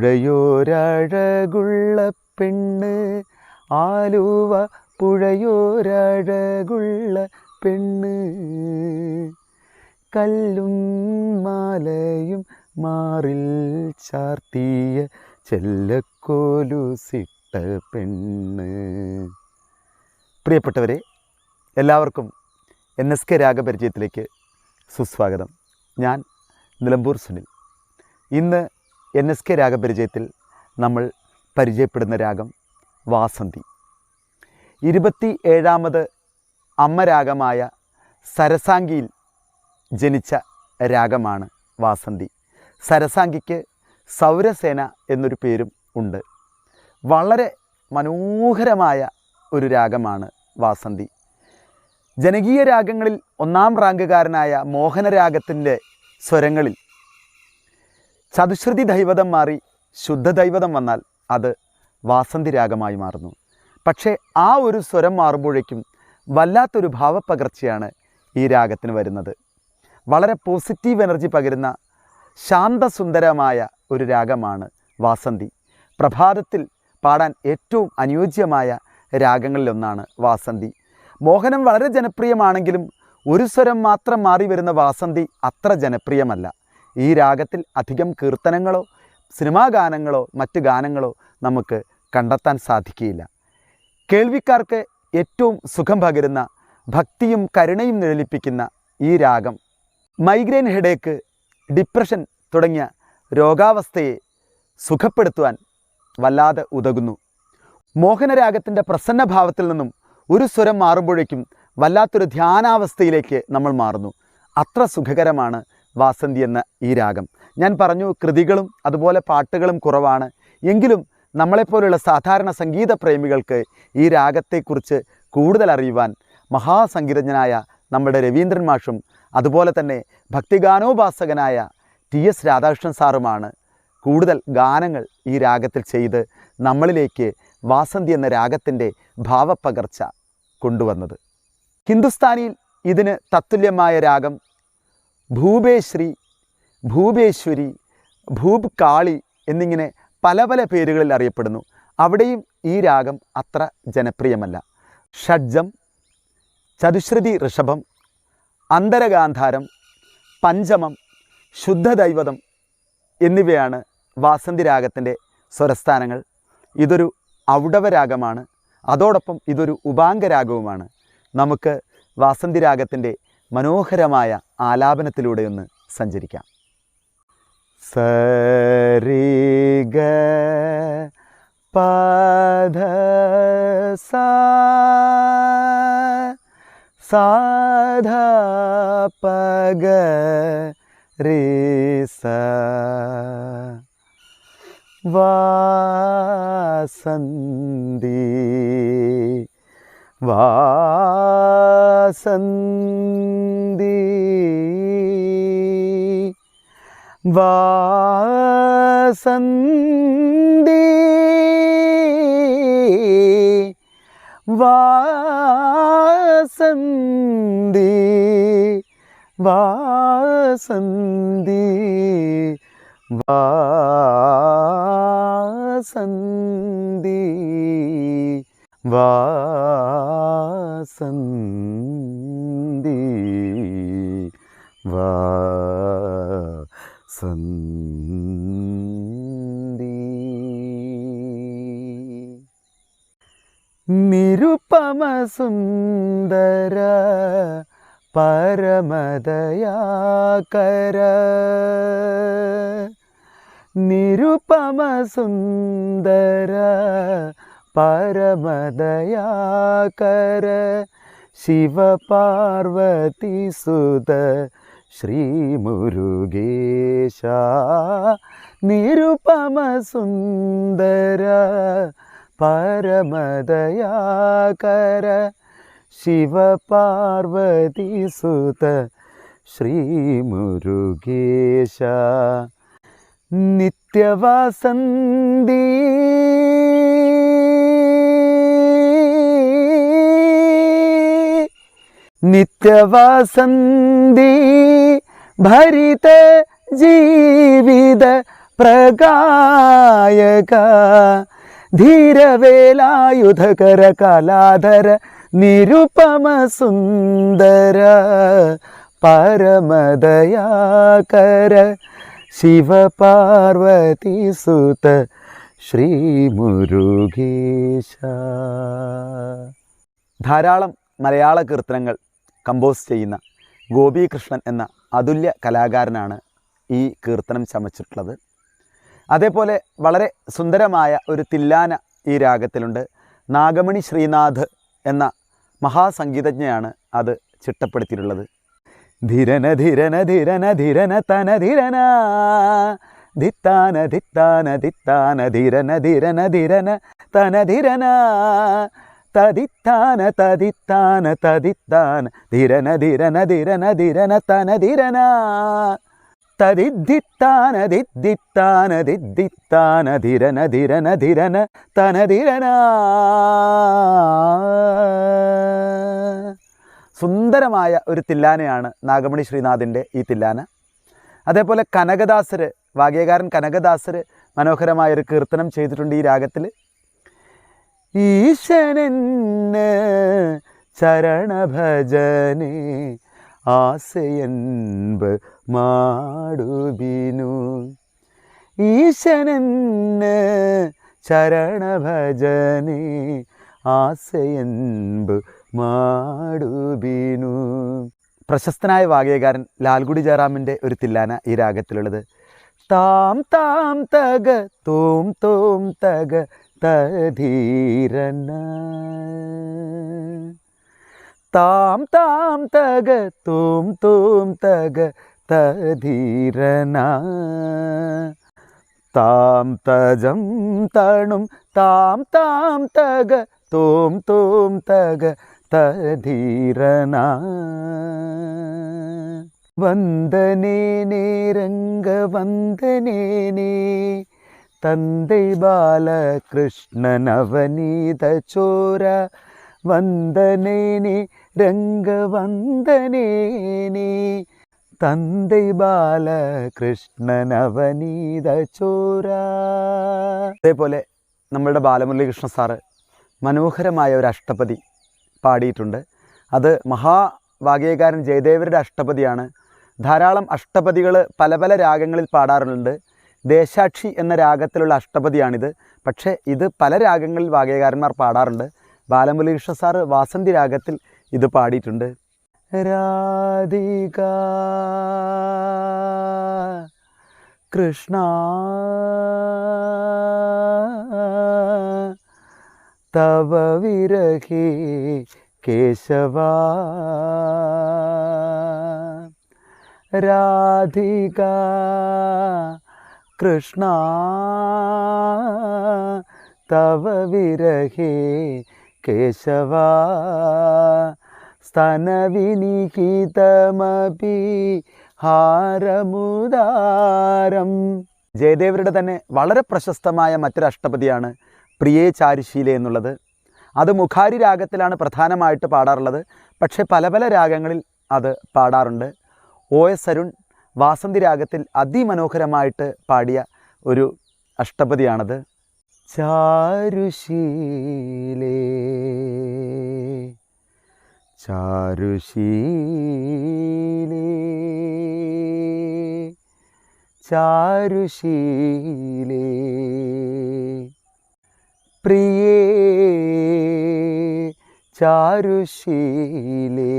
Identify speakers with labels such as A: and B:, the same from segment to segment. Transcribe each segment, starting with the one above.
A: പുഴയോരഴകുള്ള പെണ്ണ്, ആലുവ പുഴയോരഴകുള്ള പെണ്ണ്, കല്ലും മാലയും മാറിൽ ചാർത്തിയ ചെല്ലക്കോലുസിട്ട പെണ്ണ്. പ്രിയപ്പെട്ടവരെ, എല്ലാവർക്കും NSK രാഗപരിചയത്തിലേക്ക് സുസ്വാഗതം. ഞാൻ നിലമ്പൂർ സുനിൽ. ഇന്ന് NSK രാഗപരിചയത്തിൽ നമ്മൾ പരിചയപ്പെടുന്ന രാഗം വാസന്തി. 27ാമത് അമ്മരാഗമായ സരസാംഗിയിൽ ജനിച്ച രാഗമാണ് വാസന്തി. സരസാംഗിക്ക് സൗരസേന എന്നൊരു പേരും ഉണ്ട്. വളരെ മനോഹരമായ ഒരു രാഗമാണ് വാസന്തി. ജനകീയ രാഗങ്ങളിൽ 1ാം റാങ്കുകാരനായ മോഹനരാഗത്തിൻ്റെ സ്വരങ്ങളിൽ ചതുശ്രുതി ദൈവതം മാറി ശുദ്ധദൈവതം വന്നാൽ അത് വാസന്തി രാഗമായി മാറുന്നു. പക്ഷേ ആ ഒരു സ്വരം മാറുമ്പോഴേക്കും വല്ലാത്തൊരു ഭാവപ്പകർച്ചയാണ് ഈ രാഗത്തിന് വരുന്നത്. വളരെ പോസിറ്റീവ് എനർജി പകരുന്ന ശാന്തസുന്ദരമായ ഒരു രാഗമാണ് വാസന്തി. പ്രഭാതത്തിൽ പാടാൻ ഏറ്റവും അനുയോജ്യമായ രാഗങ്ങളിലൊന്നാണ് വാസന്തി. മോഹനം വളരെ ജനപ്രിയമാണെങ്കിലും ഒരു സ്വരം മാത്രം മാറി വരുന്ന വാസന്തി അത്ര ജനപ്രിയമല്ല. ഈ രാഗത്തിൽ അധികം കീർത്തനങ്ങളോ സിനിമാ ഗാനങ്ങളോ മറ്റ് ഗാനങ്ങളോ നമുക്ക് കണ്ടെത്താൻ സാധിക്കുകയില്ല. കേൾവിക്കാർക്ക് ഏറ്റവും സുഖം പകരുന്ന, ഭക്തിയും കരുണയും നിഴലിപ്പിക്കുന്ന ഈ രാഗം മൈഗ്രെയിൻ, ഹെഡേക്ക്, ഡിപ്രഷൻ തുടങ്ങിയ രോഗാവസ്ഥയെ സുഖപ്പെടുത്തുവാൻ വല്ലാതെ ഉതകുന്നു. മോഹനരാഗത്തിൻ്റെ പ്രസന്നഭാവത്തിൽ നിന്നും ഒരു സ്വരം മാറുമ്പോഴേക്കും വല്ലാത്തൊരു ധ്യാനാവസ്ഥയിലേക്ക് നമ്മൾ മാറുന്നു. അത്ര സുഖകരമാണ് വാസന്തി എന്ന ഈ രാഗം. ഞാൻ പറഞ്ഞു, കൃതികളും അതുപോലെ പാട്ടുകളും കുറവാണ്. എങ്കിലും നമ്മളെപ്പോലുള്ള സാധാരണ സംഗീത പ്രേമികൾക്ക് ഈ രാഗത്തെക്കുറിച്ച് കൂടുതൽ അറിയുവാൻ മഹാസംഗീതജ്ഞനായ നമ്മുടെ രവീന്ദ്രൻ മാഷും അതുപോലെ തന്നെ ഭക്തിഗാനോപാസകനായ TS രാധാകൃഷ്ണൻ സാറുമാണ് കൂടുതൽ ഗാനങ്ങൾ ഈ രാഗത്തിൽ ചെയ്ത് നമ്മളിലേക്ക് വാസന്തി എന്ന രാഗത്തിൻ്റെ ഭാവപ്പകർച്ച കൊണ്ടുവന്നത്. ഹിന്ദുസ്ഥാനിയിൽ ഇതിന് തത്തുല്യമായ രാഗം ഭൂപേശ്രീ, ഭൂപേശ്വരി, ഭൂപ് കാളി എന്നിങ്ങനെ പല പല പേരുകളിൽ അറിയപ്പെടുന്നു. അവിടെയും ഈ രാഗം അത്ര ജനപ്രിയമല്ല. ഷഡ്ജം, ചതുശ്രുതി ഋഷഭം, അന്തരഗാന്ധാരം, പഞ്ചമം, ശുദ്ധദൈവതം എന്നിവയാണ് വാസന്തി രാഗത്തിൻ്റെ സ്വരസ്ഥാനങ്ങൾ. ഇതൊരു ഔഡവ രാഗമാണ്. അതോടൊപ്പം ഇതൊരു ഉപാംഗരാഗവുമാണ്. നമുക്ക് വാസന്തി രാഗത്തിൻ്റെ മനോഹരമായ ആലാപനത്തിലൂടെയൊന്ന് സഞ്ചരിക്കാം. സരിഗ പധ സാധ പഗ രേ സ വാസന്തി വാസന്തി വാസന്തി വാസന്തി വാസന്തി വാസന്തി വാസന്തി വാസന്തി. നിരുപമ സുന്ദര പരമദയാകര, നിരുപമ സുന്ദര പരമദയാകര, ശിവപാർവതി സുത ശ്രീ മുരുകേശ, നിരുപമ സുന്ദര പരമദയാകര, ശിവപാർവതി സുത ശ്രീ മുരുകേശ. നിത്യവാസന്തി നിത്യവാസന്തി ഭരിത ജീവിത പ്രഗായക ധീരവേലായുധകര കലാധര നിരുപമ സുന്ദര പരമദയാകര ശിവപാർവതി സുത ശ്രീ മുരുകേശ. ധാരാളം മലയാള കീർത്തനങ്ങൾ കമ്പോസ് ചെയ്യുന്ന ഗോപീകൃഷ്ണൻ എന്ന അതുല്യ കലാകാരനാണ് ഈ കീർത്തനം ചമച്ചിട്ടുള്ളത്. അതേപോലെ വളരെ സുന്ദരമായ ഒരു തില്ലാന ഈ രാഗത്തിലുണ്ട്. നാഗമണി ശ്രീനാഥ് എന്ന മഹാസംഗീതജ്ഞയാണ് അത് ചിട്ടപ്പെടുത്തിയിട്ടുള്ളത്. ധിരന ധിരന ധിരന ധിരന തന ധിരന ധിത്താന ധിത്താന ധിത്താന ധിരന ധിരന ധിരന തന ധിരന തദിത്താന തദിത്താന തദിത്താന ധിരന ധിരന ധിരന ധിരന തന ധിരന തദിദ്ദിത്താന ദിദ്ദിത്താന ദിദ്ദിത്താന ധിരന ധിരന ധിരന തന ധിരന. സുന്ദരമായ ഒരു തില്ലാനയാണ് നാഗമണി ശ്രീനാഥിൻ്റെ ഈ തില്ലാന. അതേപോലെ കനകദാസർ, വാഗ്യകാരൻ കനകദാസർ മനോഹരമായൊരു കീർത്തനം ചെയ്തിട്ടുണ്ട് ഈ രാഗത്തിൽ. ഈശനെന്ന് ചരണഭജനെ ആസയൻപ് മാടുബിനു. ഈശനെന്ന് ചരണഭജനെ ആസയൻപ് മാടുബിനു. പ്രശസ്തനായ വാഗ്യകാരൻ ലാൽഗുഡി ജയറാമിൻ്റെ ഒരു തില്ലാന ഈ രാഗത്തിലുള്ളത്. താം താം തക തോം തോം തക തധീരന താം താം തക തോം തോം തക തധീരന താം തജം തണും താം താം തക തോം തോം തക തധീരന. വന്ദനേനേ രംഗ വന്ദനേനേ തந்தை ബാലകൃഷ്ണ നവനീത ചോര. വന്ദനേനേ രംഗ വന്ദനേനേ തந்தை ബാലകൃഷ്ണ നവനീത ചോര. അതേപോലെ നമ്മളുടെ ബാലമുരളീകൃഷ്ണ സാറ് മനോഹരമായ ഒരു അഷ്ടപതി പാടിയിട്ടുണ്ട്. അത് മഹാവാഗ്യകാരൻ ജയദേവരുടെ അഷ്ടപതിയാണ്. ധാരാളം അഷ്ടപതികൾ പല പല രാഗങ്ങളിൽ പാടാറുണ്ട്. ദേശാക്ഷി എന്ന രാഗത്തിലുള്ള അഷ്ടപതിയാണിത്. പക്ഷേ ഇത് പല രാഗങ്ങളിൽ വാഗ്യകാരന്മാർ പാടാറുണ്ട്. ബാലമുരളീകൃഷ്ണ സാറ് വാസന്തി രാഗത്തിൽ ഇത് പാടിയിട്ടുണ്ട്. രാധിക കൃഷ്ണ തവ വിരഹേ കേശവ. രാധിക കൃഷ്ണ തവ വിരഹേ കേശവ. സ്തനവിനിഹിതമപി ഹാരമുദാരം. ജയദേവരുടെ തന്നെ വളരെ പ്രശസ്തമായ മറ്റൊരു അഷ്ടപതിയാണ് പ്രിയേ ചാരുശീലേ എന്നുള്ളത്. അത് മുഖാരി രാഗത്തിലാണ് പ്രധാനമായിട്ട് പാടാറുള്ളത്. പക്ഷേ പല പല രാഗങ്ങളിൽ അത് പാടാറുണ്ട്. OS അരുൺ വാസന്തി രാഗത്തിൽ അതിമനോഹരമായിട്ട് പാടിയ ഒരു അഷ്ടപതിയാണത്. ചാരുശീലേ ചാരുശീലേ ചാരുശീലേ പ്രിയേ ചാരുശീലേ.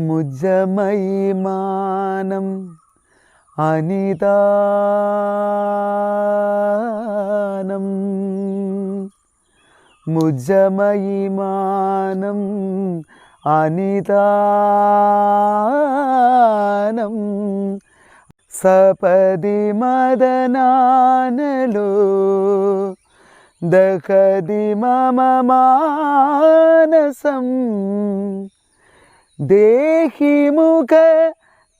A: മുജമയിമാനം അനിദാനം മുജമയിമാനം അനിദാനം. സപതി മദനാനലോ ദഹതി മമ മാനസം. ദേഹി മുഖ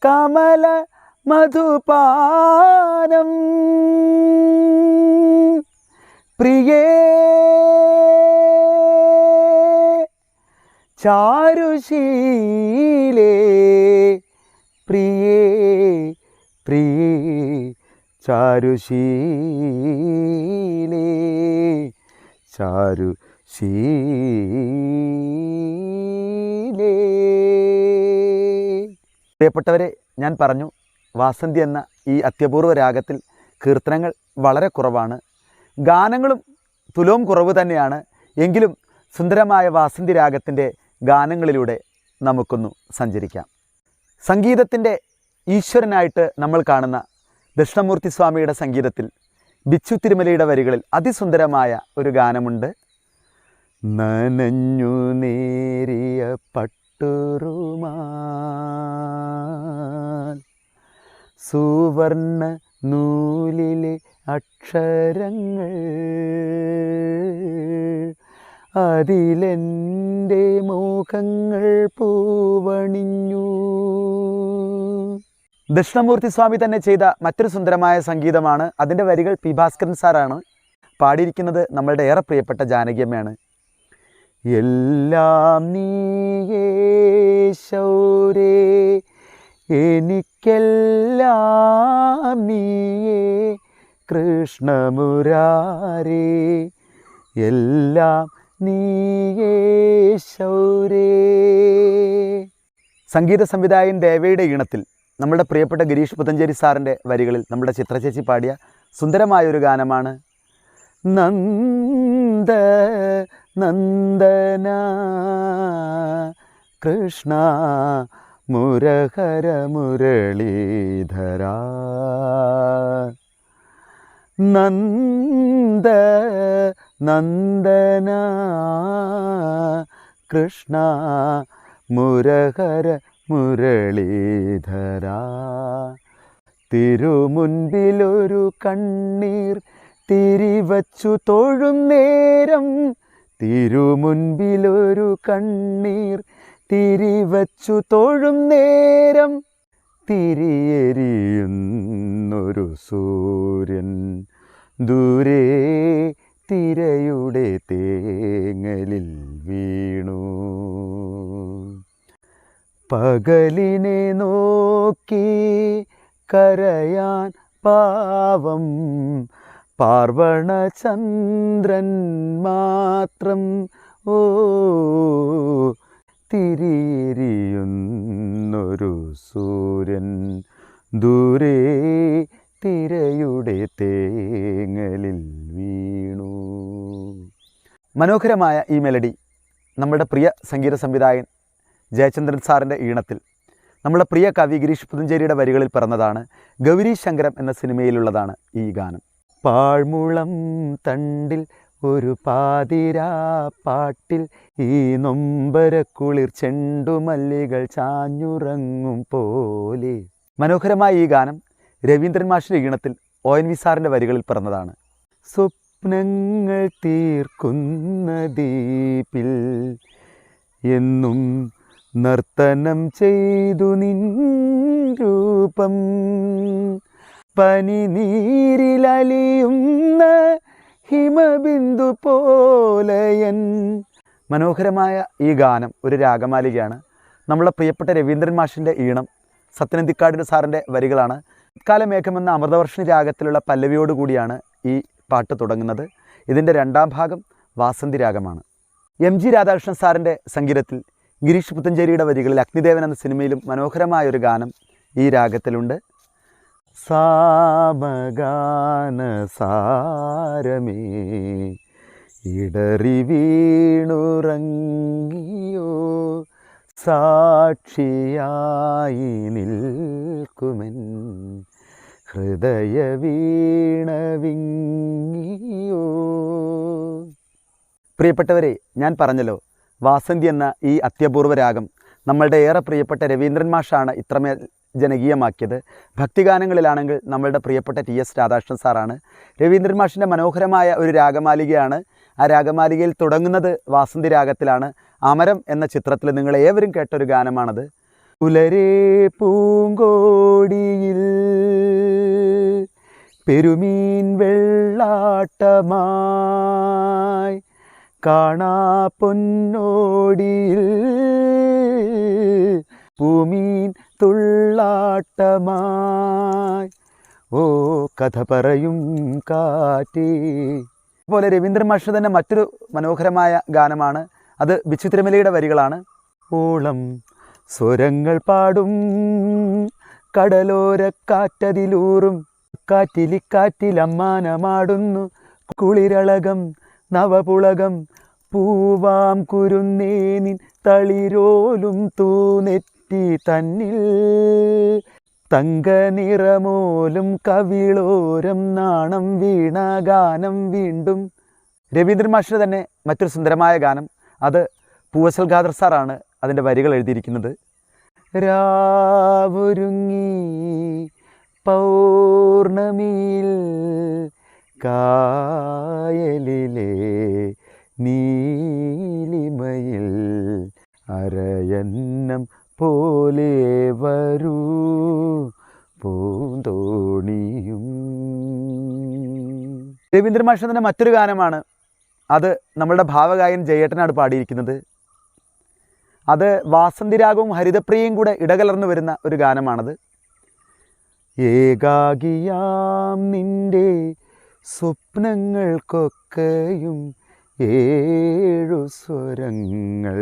A: കമല മധുപാനം. പ്രിയേ ചാരുശീലേ പ്രിയേ പ്രിയേ ചാരുശീലേ ചാരുശീലേ. പ്രിയപ്പെട്ടവരെ, ഞാൻ പറഞ്ഞു വാസന്തി എന്ന ഈ അത്യപൂർവ രാഗത്തിൽ കീർത്തനങ്ങൾ വളരെ കുറവാണ്, ഗാനങ്ങളും തുലോം കുറവ് തന്നെയാണ്. എങ്കിലും സുന്ദരമായ വാസന്തി രാഗത്തിൻ്റെ ഗാനങ്ങളിലൂടെ നമുക്കൊന്നു സഞ്ചരിക്കാം. സംഗീതത്തിൻ്റെ ഈശ്വരനായിട്ട് നമ്മൾ കാണുന്ന ദക്ഷിണമൂർത്തി സ്വാമിയുടെ സംഗീതത്തിൽ ബിച്ചു തിരുമലയുടെ വരികളിൽ അതിസുന്ദരമായ ഒരു ഗാനമുണ്ട്. നനഞ്ഞു നേരിയ പട്ടുറുമാൽ സുവർണ്ണ നൂലിലെ അക്ഷരങ്ങൾ അതിലെൻ്റെ മോഹങ്ങൾ പൂവണിഞ്ഞു. ദക്ഷിണമൂർത്തി സ്വാമി തന്നെ ചെയ്ത മറ്റൊരു സുന്ദരമായ സംഗീതമാണ്. അതിൻ്റെ വരികൾ പി ഭാസ്കരൻ സാറാണ് പാടിയിരിക്കുന്നത്. നമ്മളുടെ ഏറെ പ്രിയപ്പെട്ട ജാനകിയമ്മയാണ്. എല്ലാം നീയേ ശൗരേ എനിക്കെല്ലാം നീയേ കൃഷ്ണമുരാരേ എല്ലാം നീയേ ശൗരേ. സംഗീത സംവിധായകൻ ദേവയുടെ ഈണത്തിൽ നമ്മുടെ പ്രിയപ്പെട്ട ഗിരീഷ് പുത്തഞ്ചേരി സാറിൻ്റെ വരികളിൽ നമ്മുടെ ചിത്രചേച്ചി പാടിയ സുന്ദരമായൊരു ഗാനമാണ് നന്ദ നന്ദന കൃഷ്ണ മുരഹര മുരളീധര. നന്ദ നന്ദന കൃഷ്ണ മുരഹര മുരളീധര. തിരുമുൻപിലൊരു കണ്ണീർ തിരിവച്ചു തൊഴും നേരം തിരുമുൻപിലൊരു കണ്ണീർ തിരിവച്ചു തൊഴും നേരം തിരിയെരിയുന്നൊരു സൂര്യൻ ദൂരെ തിരയുടെ തേങ്ങലിൽ വീണു. പകലിനെ നോക്കി കരയാൻ പാവം പാർവണചന്ദ്രൻ മാത്രം ഓ തിരിയെരിയുന്നൊരു സൂര്യൻ ദൂരെ തിരയുടെ തേങ്ങലിൽ വീണു. മനോഹരമായ ഈ മെലഡി നമ്മുടെ പ്രിയ സംഗീത സംവിധായകൻ ജയചന്ദ്രൻ സാറിൻ്റെ ഈണത്തിൽ നമ്മുടെ പ്രിയ കവി ഗിരീഷ് പുത്തഞ്ചേരിയുടെ വരികളിൽ പിറന്നതാണ്. ഗൗരി ശങ്കരം എന്ന സിനിമയിലുള്ളതാണ് ഈ ഗാനം. പാഴ്മുളം തണ്ടിൽ ഒരു പാതിരാ പാട്ടിൽ ഈ നൊമ്പരക്കുളിർ ചെണ്ടുമല്ലികൾ ചാഞ്ഞുറങ്ങും പോലെ. മനോഹരമായ ഈ ഗാനം രവീന്ദ്രൻ മാഷിൻ്റെ ഈണത്തിൽ ONV സാറിൻ്റെ വരികളിൽ പിറന്നതാണ്. സ്വപ്നങ്ങൾ തീർക്കുന്ന ദീപിൽ എന്നും നർത്തനം ചെയ്തു നിൻ രൂപം പനിനീരിലലിയുന്ന ഹിമബിന്ദു പോലയൻ. മനോഹരമായ ഈ ഗാനം ഒരു രാഗമാലികയാണ്. നമ്മളെ പ്രിയപ്പെട്ട രവീന്ദ്രൻ മാഷിൻ്റെ ഈണം, സത്യനന്ദിക്കാട് സാറിൻ്റെ വരികളാണ്. കാലമേഘം എന്ന അമൃതവർഷിണി രാഗത്തിലുള്ള പല്ലവിയോടുകൂടിയാണ് ഈ പാട്ട് തുടങ്ങുന്നത്. ഇതിൻ്റെ രണ്ടാം ഭാഗം വാസന്തി രാഗമാണ്. MG രാധാകൃഷ്ണൻ സാറിൻ്റെ സംഗീതത്തിൽ ഗിരീഷ് പുത്തഞ്ചേരിയുടെ വരികളിൽ അഗ്നിദേവൻ എന്ന സിനിമയിലും മനോഹരമായൊരു ഗാനം ഈ രാഗത്തിലുണ്ട്. സാമഗാന സാരമേ ഇടറി വീണുറങ്ങിയോ സാക്ഷിയായി നിൽക്കുമെൻ ഹൃദയ വീണവിങ്ങിയോ. പ്രിയപ്പെട്ടവരെ, ഞാൻ പറഞ്ഞല്ലോ വാസന്തി എന്ന ഈ അത്യപൂർവ രാഗം നമ്മളുടെ ഏറെ പ്രിയപ്പെട്ട രവീന്ദ്രൻ മാഷാണ് ഇത്രമേൽ ജനകീയമാക്കിയത്. ഭക്തിഗാനങ്ങളിലാണെങ്കിൽ നമ്മളുടെ പ്രിയപ്പെട്ട TS രാധാകൃഷ്ണൻ സാറാണ്. രവീന്ദ്രൻ മാഷിൻ്റെ മനോഹരമായ ഒരു രാഗമാലികയാണ്. ആ രാഗമാലികയിൽ തുടങ്ങുന്നത് വാസന്തി രാഗത്തിലാണ്. അമരം എന്ന ചിത്രത്തിൽ നിങ്ങൾ ഏവരും കേട്ടൊരു ഗാനമാണത്. പുലരേ പൂങ്കോടിയിൽ പെരുമീൻ വെള്ളാട്ടമായി കാണാ പൊന്നോടിയിൽ പൂമീൻ തുള്ളാട്ടമായി ഓ കഥ പറയും കാറ്റേ. അതുപോലെ രവീന്ദ്രൻ മാഷ് തന്നെ മറ്റൊരു മനോഹരമായ ഗാനമാണ്, അത് ബിച്ചു തിരുമലയുടെ വരികളാണ്. ഓളം സ്വരങ്ങൾ പാടും കടലോര കാറ്റതിലൂറും കാറ്റിലിക്കാറ്റിലമ്മാനമാടുന്നു കുളിരളകം നവപുളകം പൂവാം കുരുന്നേനിൻ തളിരോലും തൂനെറ്റി തന്നിൽ തങ്ക നിറമോലും കവിളോരം നാണം വീണ ഗാനം വീണ്ടും. രവീന്ദ്രൻ മാഷിന് തന്നെ മറ്റൊരു സുന്ദരമായ ഗാനം, അത് പൂവച്ചൽ ഖാദർ സാറാണ് അതിൻ്റെ വരികൾ എഴുതിയിരിക്കുന്നത്. രാവൊരുങ്ങി പൗർണമിയിൽ കായലിലെ നീലിമയിൽ അരയന്നം പോലെ വരൂ പൂന്തോണിയും. രവീന്ദ്രൻ മാഷിൻ്റെ തന്നെ മറ്റൊരു ഗാനമാണ്, അത് നമ്മളുടെ ഭാവഗായകൻ ജയേട്ടനാണ് പാടിയിരിക്കുന്നത്. അത് വാസന്തിരാഗവും ഹരിതപ്രിയയും കൂടെ ഇടകലർന്നു വരുന്ന ഒരു ഗാനമാണത്. ഏകാകിയാം നിൻ്റെ സ്വപ്നങ്ങൾക്കൊക്കെയും ഏഴു സ്വരങ്ങൾ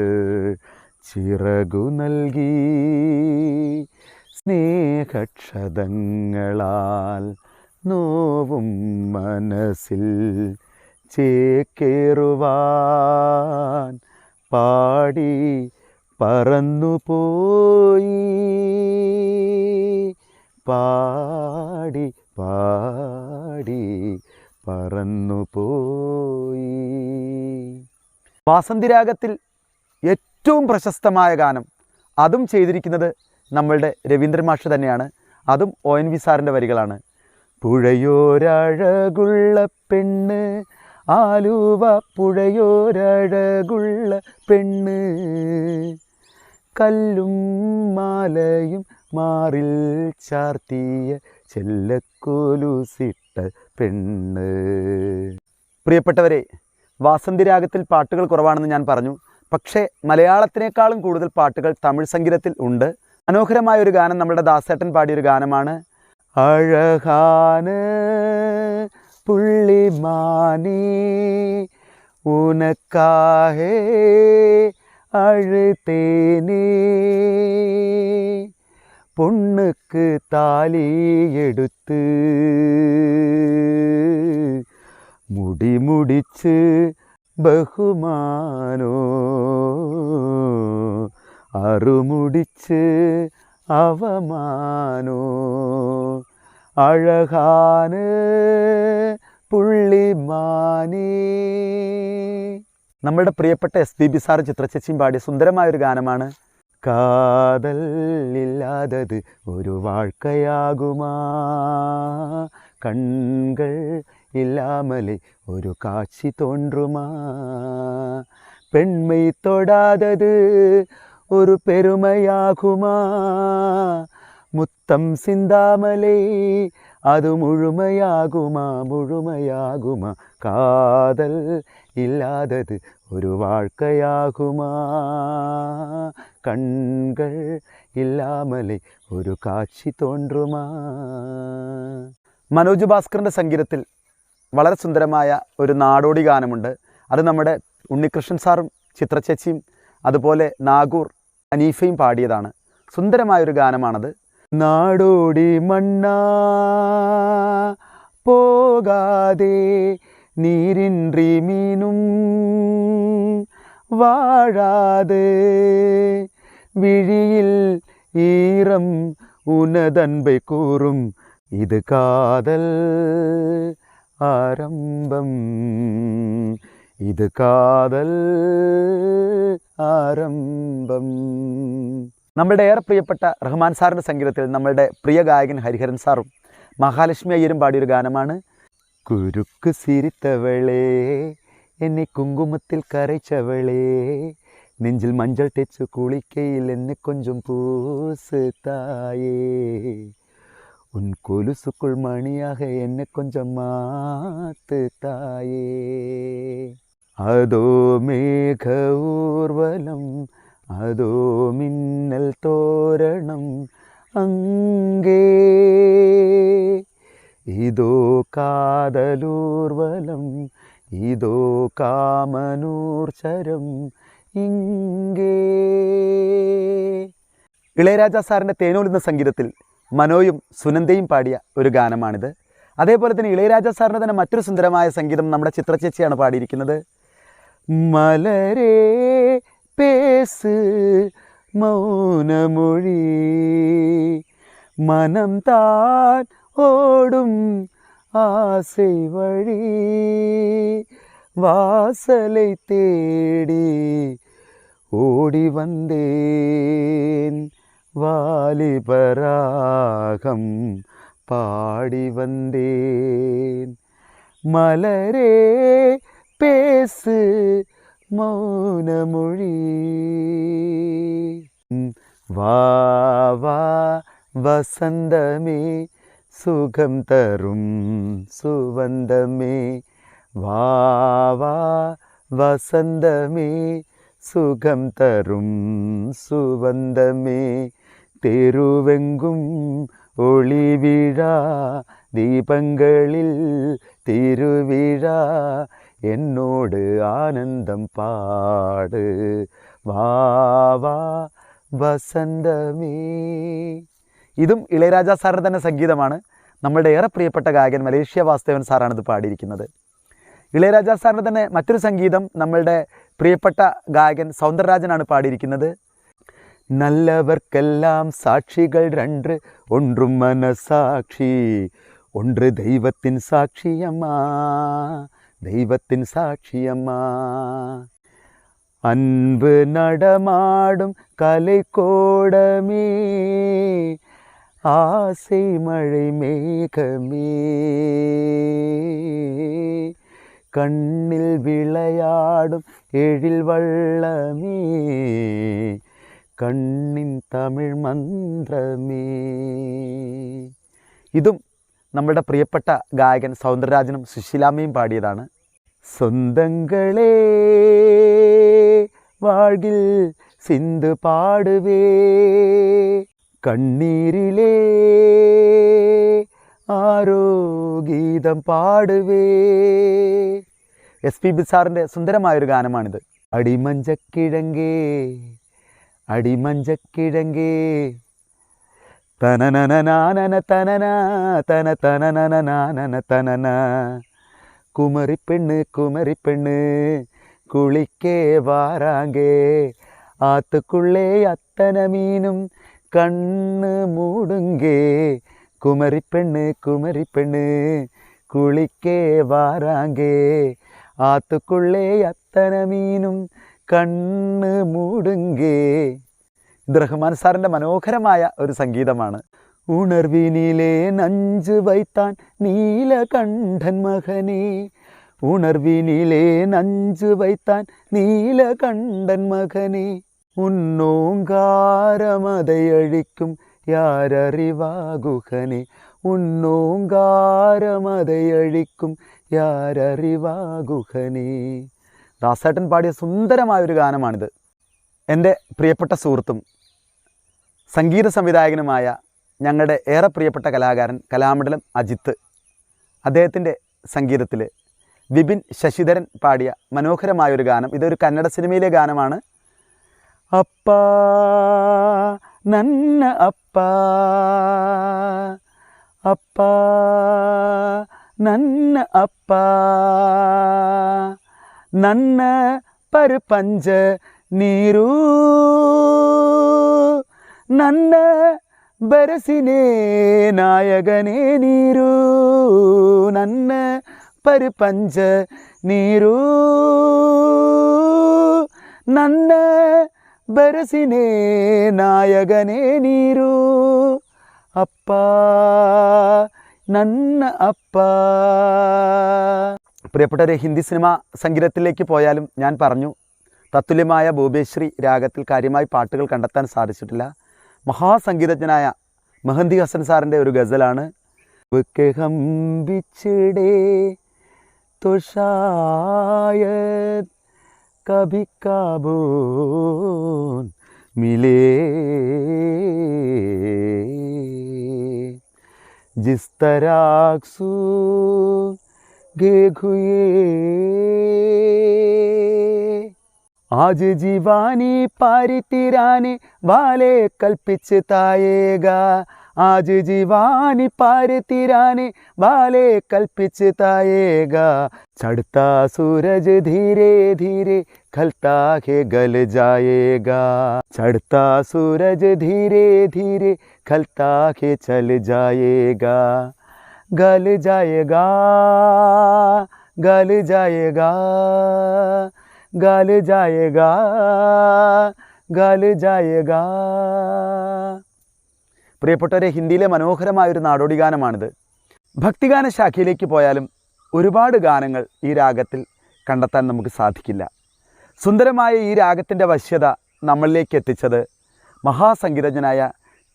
A: ചിറകു നൽകി സ്നേഹക്ഷതങ്ങളാൽ നോവും മനസ്സിൽ ചേക്കേറുവാൻ പാടി പറന്നുപോയി പാടി പാടി പറന്നുപോയി. വാസന്തിരാഗത്തിൽ ഏറ്റവും പ്രശസ്തമായ ഗാനം, അതും ചെയ്തിരിക്കുന്നത് നമ്മളുടെ രവീന്ദ്രൻ മാഷ് തന്നെയാണ്. അതും ONV സാറിൻ്റെ വരികളാണ്. പുഴയോരഴകുള്ള പെണ്ണ് ആലുവ പുഴയോരഴകുള്ള പെണ്ണ് കല്ലും മാലയും മാറിൽ ചാർത്തിയ ചെല്ലക്കോലുസിട്ട പെണ്ണ്. പ്രിയപ്പെട്ടവരെ, വാസന്തിരാഗത്തിൽ പാട്ടുകൾ കുറവാണെന്ന് ഞാൻ പറഞ്ഞു. പക്ഷേ മലയാളത്തിനേക്കാളും കൂടുതൽ പാട്ടുകൾ തമിഴ് സംഗീതത്തിൽ ഉണ്ട്. മനോഹരമായ ഒരു ഗാനം നമ്മുടെ ദാസേട്ടൻ പാടിയൊരു ഗാനമാണ്. അഴകാന പുള്ളിമാനേ ഉനക്കാഹേ അഴുതേനേ பொண்ணுக்கு தாலி எடுத்து முடி முடிச்சு பகுமானோ அருமுடிச்சு அவமானோ அழகான പുള്ളിമാനേ. നമ്മുടെ പ്രിയപ്പെട്ട SPB സാർ ചിത്രചേച്ചിയും പാടിയ സുന്ദരമായൊരു ഗാനമാണ്. കാതൽ ഇല്ലാതത് ഒരു വാഴ്ക്കയാകുമാ, കൺകൾ ഇല്ലാമലെ ഒരു കാഴ്ച തോன்றுமா, പെൺമൈ തൊടാതത് ഒരു പെരുമയാകുമാ, മുത്തം സിന്താമലേ അത് മുഴുമയാകുമാ മുഴുമയാകുമാ, കാതൽ ഇല്ലാതത് ഒരു വാഴ്ക്കയാകുമാ, കൺകൾ ഇല്ലാമലെ ഒരു കാഴ്ച തോன்றுமா. മനോജ് ഭാസ്കറിൻ്റെ സംഗീതത്തിൽ വളരെ സുന്ദരമായ ഒരു നാടോടി ഗാനമുണ്ട്. അത് നമ്മുടെ ഉണ്ണികൃഷ്ണൻ സാറും ചിത്രചേച്ചിയും അതുപോലെ നാഗൂർ അനീഫയും പാടിയതാണ്. സുന്ദരമായൊരു ഗാനമാണത്. നാടോടി മണ്ണാ പോകാതെ നീരിன்றி മീനും വാഴാതെ വിഴിയിൽ ഈരം ഉനതൻപை കൂറും ഇത് കാതൽ ആരംഭം ഇത് കാതൽ ആരംഭം. നമ്മളുടെ ഏറെ പ്രിയപ്പെട്ട റഹ്മാൻ സാറിൻ്റെ സംഗീതത്തിൽ നമ്മളുടെ പ്രിയ ഗായകൻ ഹരിഹരൻ സാറും മഹാലക്ഷ്മി അയ്യരും പാടിയൊരു ഗാനമാണ്. കുരുക്ക് സിരിത്തവളേ എന്നെ കുങ്കുമത്തിൽ കരച്ചവളേ, നെഞ്ചിൽ മஞ்சள் തെച്ചു കുളിക്കയിൽ എന്നെ കൊഞ്ചും പൂസ് തായേ, ഉൻ കൊലുസുക്കുൾ മണിയാക എന്നെ കൊഞ്ചം മാത്ത് തായേ. അതോ മേഘ ഊർവലം അതോ മിന്നൽ തോരണം അങ്കേ இதோ காதலூர்வலம் இதோ കാമനൂർ ചരം ഇങ്ങേ. ഇളയരാജ സാറിൻ്റെ തേനൂലുന്ന സംഗീതത്തിൽ മനോയും സുനന്ദയും പാടിയ ഒരു ഗാനമാണിത്. അതേപോലെ തന്നെ ഇളയരാജ സാറിൻ്റെ തന്നെ മറ്റൊരു സുന്ദരമായ സംഗീതം നമ്മുടെ ചിത്രചേച്ചിയാണ് പാടിയിരിക്കുന്നത്. മലരേ പേസ് മൗനമൊഴി മനം താൻ ഓടും ആസை വഴി വാസலை തേടി ഓടി വந்தேன் വാലിപരാഗം പാടി വந்தேன் മലരേ പേസ് മൗനമൊഴി. വാ വാ വസന്തമേ സുഖം തരും സുവന്തമേ വാ വാ വസന്തമേ സുഖം തരും സുവന്തമേ തെരുവെങ്കും ഒളിവിഴ ദീപങ്ങളിൽ തിരുവിഴ എന്നോട് ആനന്ദം പാട് വാ വാ വസന്തമേ. ഇതും ഇളയരാജ സാറിൻ്റെ തന്നെ സംഗീതമാണ്. നമ്മളുടെ ഏറെ പ്രിയപ്പെട്ട ഗായകൻ മലേഷ്യ വാസുദേവൻ സാറാണിത് പാടിയിരിക്കുന്നത്. ഇളയരാജ സാറിൻ്റെ തന്നെ മറ്റൊരു സംഗീതം നമ്മളുടെ പ്രിയപ്പെട്ട ഗായകൻ സൗന്ദരരാജനാണ് പാടിയിരിക്കുന്നത്. നല്ലവർക്കെല്ലാം സാക്ഷികൾ രണ്ട് ഒന്നും മനസാക്ഷി ഒന്ന് ദൈവത്തിൻ സാക്ഷിയമ്മ ദൈവത്തിൻ സാക്ഷിയമ്മ അൻപ് നടമാടും കലൈക്കോടമേ ആസை മഴை മേഘമേ കണ്ണിൽ വിളയാടും എഴിൽ വള്ളമേ കണ്ണിൻ തമിഴ് മന്ത്രമേ. ഇതും നമ്മുടെ പ്രിയപ്പെട്ട ഗായകൻ സൗന്ദരരാജനും സുശീലാമ്മയും പാടിയതാണ്. സ്വന്തങ്ങളെ വാഴ്കിൽ സിന്ധു പാടുവേ കണ്ണീരിലേ ആരോ ഗീതം പാടുവേ. SP സാറിൻ്റെ സുന്ദരമായൊരു ഗാനമാണിത്. അടിമഞ്ചക്കിഴങ്ങേ അടിമഞ്ചക്കിഴങ്ങേ തനനനനാനന തനന തന തനനനനാനന തനന കുമരിപ്പെണ്ണ് കുമരിപ്പെണ്ണ് കുളിക്കേ വാരാങ്കേ ആത്തുക്കുള്ളേ അത്തന മീനും കണ്ണ് മൂടുങ്കേ കുമരിപ്പെണ്ണ് കുമരിപ്പെണ്ണ് കുളിക്കേ വാരാങ്കേ ആത്തുക്കുള്ളേ അത്തന മീനും കണ്ണ് മൂടുങ്കേ. ഇത് റഹ്മാൻ സാറിൻ്റെ മനോഹരമായ ഒരു സംഗീതമാണ്. ഉണർവിനിലേ നഞ്ചു വൈത്താൻ നീലകണ്ഠൻ മകനേ ഉണർവിനിലേ നഞ്ചു വൈത്താൻ നീലകണ്ഠൻ മകനേ ഉന്നോങ്കാരമതയഴിക്കും യാരറിവാകുഹനേ ഉന്നോങ്കാരമതയഴിക്കും യാരറിവാകുഹനേ. ദാസേട്ടൻ പാടിയ സുന്ദരമായൊരു ഗാനമാണിത്. എൻ്റെ പ്രിയപ്പെട്ട സുഹൃത്തും സംഗീത സംവിധായകനുമായ ഞങ്ങളുടെ ഏറെ പ്രിയപ്പെട്ട കലാകാരൻ കലാമണ്ഡലം അജിത്ത്, അദ്ദേഹത്തിൻ്റെ സംഗീതത്തിൽ വിപിൻ ശശിധരൻ പാടിയ മനോഹരമായൊരു ഗാനം. ഇതൊരു കന്നഡ സിനിമയിലെ ഗാനമാണ്. അപ്പാ നന്ന അപ്പാ അപ്പാ നന്ന അപ്പാ ನನ್ನ ಪರಪಂಚ ನೀರು ನನ್ನ ಬರಸಿನೇ ನಾಯಕನೇ ನೀರು ನನ್ನ ಪರಪಂಚ ನೀರು ನನ್ನ ಬರಸಿನೇ ನಾಯಕನೇ ನೀರು ಅಪ್ಪ ನನ್ನ ಅಪ್ಪ. പ്രിയപ്പെട്ടവരെ, ഹിന്ദി സിനിമ സംഗീതത്തിലേക്ക് പോയാലും ഞാൻ പറഞ്ഞു, തത്തുല്യമായ ഭൂപേശ്വരി രാഗത്തിൽ കാര്യമായി പാട്ടുകൾ കണ്ടെത്താൻ സാധിച്ചിട്ടില്ല. മഹാസംഗീതജ്ഞനായ മെഹന്തി ഹസൻ സാറിൻ്റെ ഒരു ഗസലാണ്. കഭി കാബൂൻ മിലേ जिस तरह सू गेघुए आज जीवानी पारितिराने वाले कल्पिचताएगा आज जीवानी पारितिराने वाले कल्पिचताएगा चढ़ता सूरज धीरे धीरे खलता के गल जाएगा चढ़ता सूरज धीरे धीरे खलता के चल जाएगा गल जाएगा गल जाएगा गल जाएगा गल जाएगा പ്രിയപ്പെട്ടവരെ, ഹിന്ദിയിലെ മനോഹരമായൊരു നാടോടി ഗാനമാണിത്. ഭക്തിഗാന ശാഖയിലേക്ക് പോയാലും ഒരുപാട് ഗാനങ്ങൾ ഈ രാഗത്തിൽ കണ്ടെത്താൻ നമുക്ക് സാധിക്കില്ല. സുന്ദരമായ ഈ രാഗത്തിൻ്റെ വശ്യത നമ്മളിലേക്ക് എത്തിച്ചത് മഹാസംഗീതജ്ഞനായ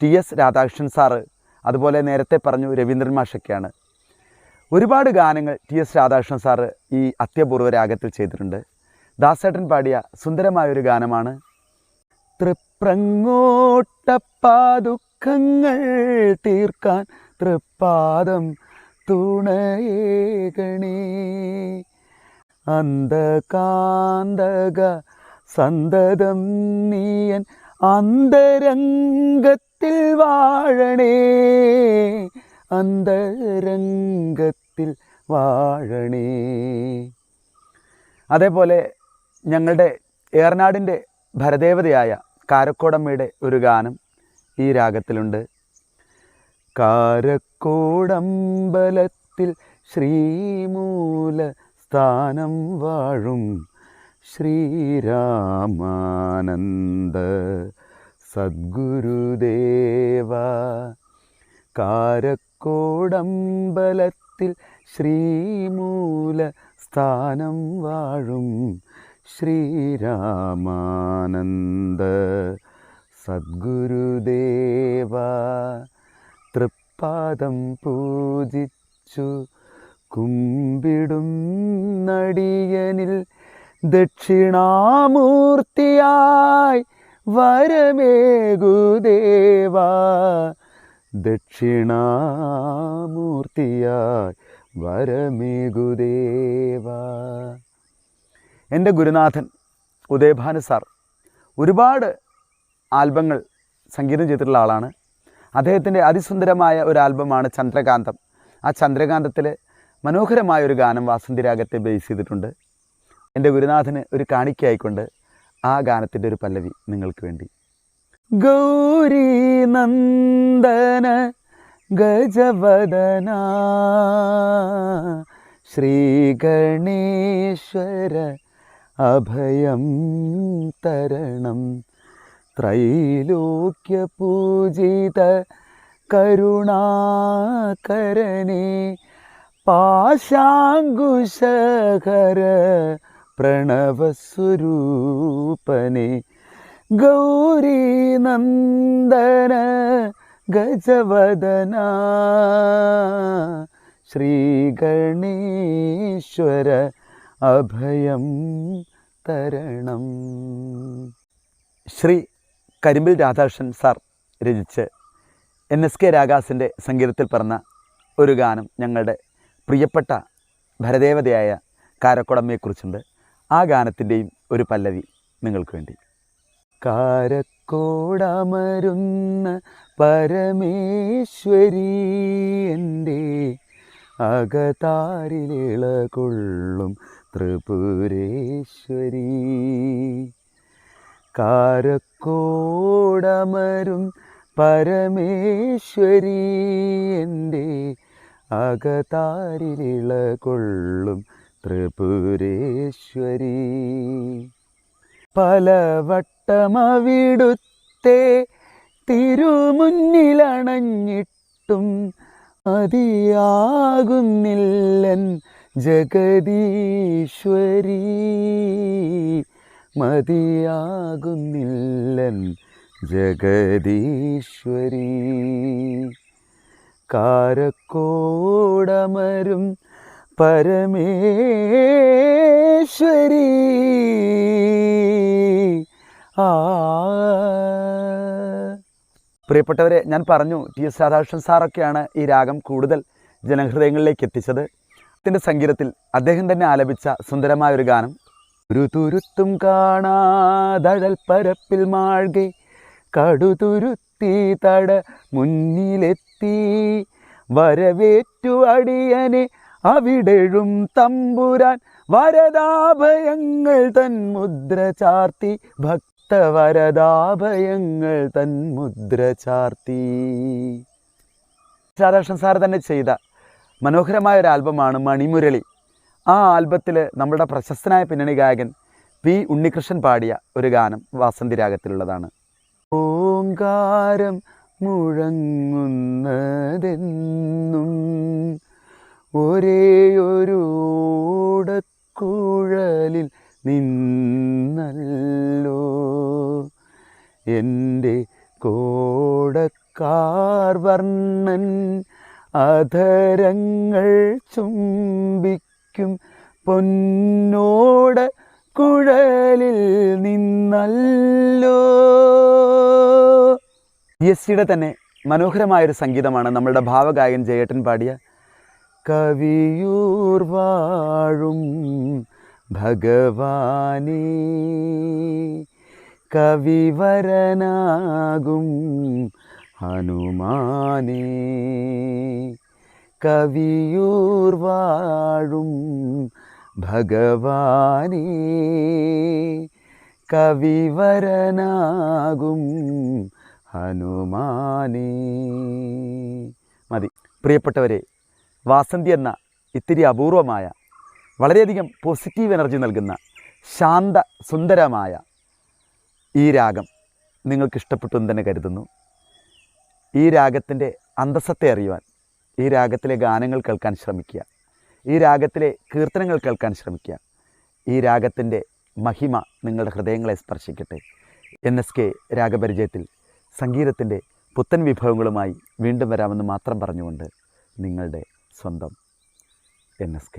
A: TS രാധാകൃഷ്ണൻ സാറ്, അതുപോലെ നേരത്തെ പറഞ്ഞു രവീന്ദ്രൻ മാഷൊക്കെയാണ്. ഒരുപാട് ഗാനങ്ങൾ TS രാധാകൃഷ്ണൻ സാറ് ഈ അത്യപൂർവ രാഗത്തിൽ ചെയ്തിട്ടുണ്ട്. ദാസേട്ടൻ പാടിയ സുന്ദരമായൊരു ഗാനമാണ് തൃപ്രങ്ങോട്ടപ്പാദുഃഖങ്ങൾ തീർക്കാൻ തൃപ്പാദം തുണയേകണേ അന്ധകാന്തക സന്തതം നീയൻ അന്തരംഗത്തിൽ വാഴണേ അന്തരംഗത്തിൽ വാഴണേ. അതേപോലെ ഞങ്ങളുടെ ഏറനാടിൻ്റെ ഭരദേവതയായ കാരക്കോടമ്മയുടെ ഒരു ഗാനം ഈ രാഗത്തിലുണ്ട്. കാരക്കോടമ്പലത്തിൽ ശ്രീമൂല സ്ഥാനം വാഴും ശ്രീരാമാനന്ദ സദ്ഗുരുദേവ കാരക്കോടമ്പലത്തിൽ ശ്രീമൂല സ്ഥാനം വാഴും ശ്രീരാമാനന്ദ സദ്ഗുരുദേവ തൃപ്പാദം പൂജിച്ചു കുമ്പിടും നടിയനിൽ ദക്ഷിണാമൂർത്തിയായി വരമേകുദേവ ദക്ഷിണാമൂർത്തിയായി വരമേകുദേവ. എൻ്റെ ഗുരുനാഥൻ ഉദയഭാനു സാർ ഒരുപാട് ആൽബങ്ങൾ സംഗീതം ചെയ്തിട്ടുള്ള ആളാണ്. അദ്ദേഹത്തിൻ്റെ അതിസുന്ദരമായ ഒരു ആൽബമാണ് ചന്ദ്രകാന്തം. ആ ചന്ദ്രകാന്തത്തിൽ മനോഹരമായൊരു ഗാനം വാസന്തി രാഗത്തെ ബേസ് ചെയ്തിട്ടുണ്ട്. എൻ്റെ ഗുരുനാഥന് ഒരു കാണിക്കയായിക്കൊണ്ട് ആ ഗാനത്തിൻ്റെ ഒരു പല്ലവി നിങ്ങൾക്ക് വേണ്ടി. ഗൗരി നന്ദന ഗജവദന ശ്രീഗണേശ്വര അഭയം തരണം ത്രൈലോക്യപൂജിത കരുണാകരനേ പാശാങ്കുശകര പ്രണവസ്വരൂപനേ ഗൗരി നന്ദന ഗജവദന ശ്രീഗണേശ്വര അഭയം തരണം. ശ്രീ കരിമ്പിൽ രാധാകൃഷ്ണൻ സാർ രചിച്ച് NSK രാഗാസിൻ്റെ സംഗീതത്തിൽ പിറന്ന ഒരു ഗാനം ഞങ്ങളുടെ പ്രിയപ്പെട്ട ഭരദേവതയായ കാരക്കോടമ്മയെക്കുറിച്ചുണ്ട്. ആ ഗാനത്തിൻ്റെയും ഒരു പല്ലവി നിങ്ങൾക്ക് വേണ്ടി. കാരക്കോടമരുന്ന പരമേശ്വരി എൻ്റെ അകതാരിലിളകൊള്ളും ത്രിപുരേശ്വരി കാരക്കോടമരും പരമേശ്വരി എൻ്റെ അകതാരിലിളകൊള്ളും ത്രിപുരേശ്വരി പലവട്ടമവിടുത്തെ തിരുമുന്നിലണഞ്ഞിട്ടും മതിയാകുന്നില്ലൻ ജഗദീശ്വരി മതിയാകുന്നില്ലൻ ജഗദീശ്വരി കാരക്കോടമരും പരമേശ്വരി പ്രിയപ്പെട്ടവരെ, ഞാൻ പറഞ്ഞു ടി.എസ്. രാധാകൃഷ്ണൻ സാറൊക്കെയാണ് ഈ രാഗം കൂടുതൽ ജനഹൃദയങ്ങളിലേക്ക് എത്തിച്ചത്. ത്തിൻ്റെ സംഗീതത്തിൽ അദ്ദേഹം തന്നെ ആലപിച്ച സുന്ദരമായൊരു ഗാനം. ഒരു തുരുത്തും കാണാതഴൽ പരപ്പിൽ മാഴ്കെ കടുതുരുത്തി തട മുന്നിലെത്തി വരവേറ്റു അടിയനെ അവിടെഴും തമ്പുരാൻ വരദാഭയങ്ങൾ തൻ മുദ്ര ചാർത്തി ഭക്തവരദാഭയങ്ങൾ തൻ മുദ്ര ചാർത്തി. രാധാകൃഷ്ണൻ സാർ തന്നെ ചെയ്ത മനോഹരമായ ഒരു ആൽബമാണ് മണിമുരളി. ആ ആൽബത്തിൽ നമ്മുടെ പ്രശസ്തനായ പിന്നണി ഗായകൻ പി. ഉണ്ണികൃഷ്ണൻ പാടിയ ഒരു ഗാനം വാസന്തി രാഗത്തിലുള്ളതാണ്. ഓങ്കാരം മുഴങ്ങുന്നതെന്നും ഒരേയൊരു ഓടക്കുഴലിൽ നിന്നല്ലോ എൻ്റെ കോടക്കാർ വർണ്ണൻ അധരങ്ങൾ ചുംബിക്കും പൊന്നോട കുഴലിൽ നിന്നല്ലോ. ജിയുടെ തന്നെ മനോഹരമായൊരു സംഗീതമാണ് നമ്മളുടെ ഭാവഗായകൻ ജയേട്ടൻ പാടിയ കവിയൂർ വാഴും ഭഗവാനേ കവിവരനാകും ഹനുമാനേ കവിയൂർ വാഴും ഭഗവാനേ കവിവരനാകും ഹനുമാനേ. മതി. പ്രിയപ്പെട്ടവരെ, വാസന്തി എന്ന ഇത്തിരി അപൂർവമായ വളരെയധികം പോസിറ്റീവ് എനർജി നൽകുന്ന ശാന്ത സുന്ദരമായ ഈ രാഗം നിങ്ങൾക്ക് ഇഷ്ടപ്പെട്ടു എന്ന് തന്നെ കരുതുന്നു. ഈ രാഗത്തിൻ്റെ അന്തസ്സത്തെ അറിയുവാൻ ഈ രാഗത്തിലെ ഗാനങ്ങൾ കേൾക്കാൻ ശ്രമിക്കുക, ഈ രാഗത്തിലെ കീർത്തനങ്ങൾ കേൾക്കാൻ ശ്രമിക്കുക. ഈ രാഗത്തിൻ്റെ മഹിമ നിങ്ങളുടെ ഹൃദയങ്ങളെ സ്പർശിക്കട്ടെ. NSK രാഗപരിചയത്തിൽ സംഗീതത്തിൻ്റെ പുത്തൻ വിഭവങ്ങളുമായി വീണ്ടും വരാമെന്ന് മാത്രം പറഞ്ഞുകൊണ്ട് നിങ്ങളുടെ സ്വന്തം NSK.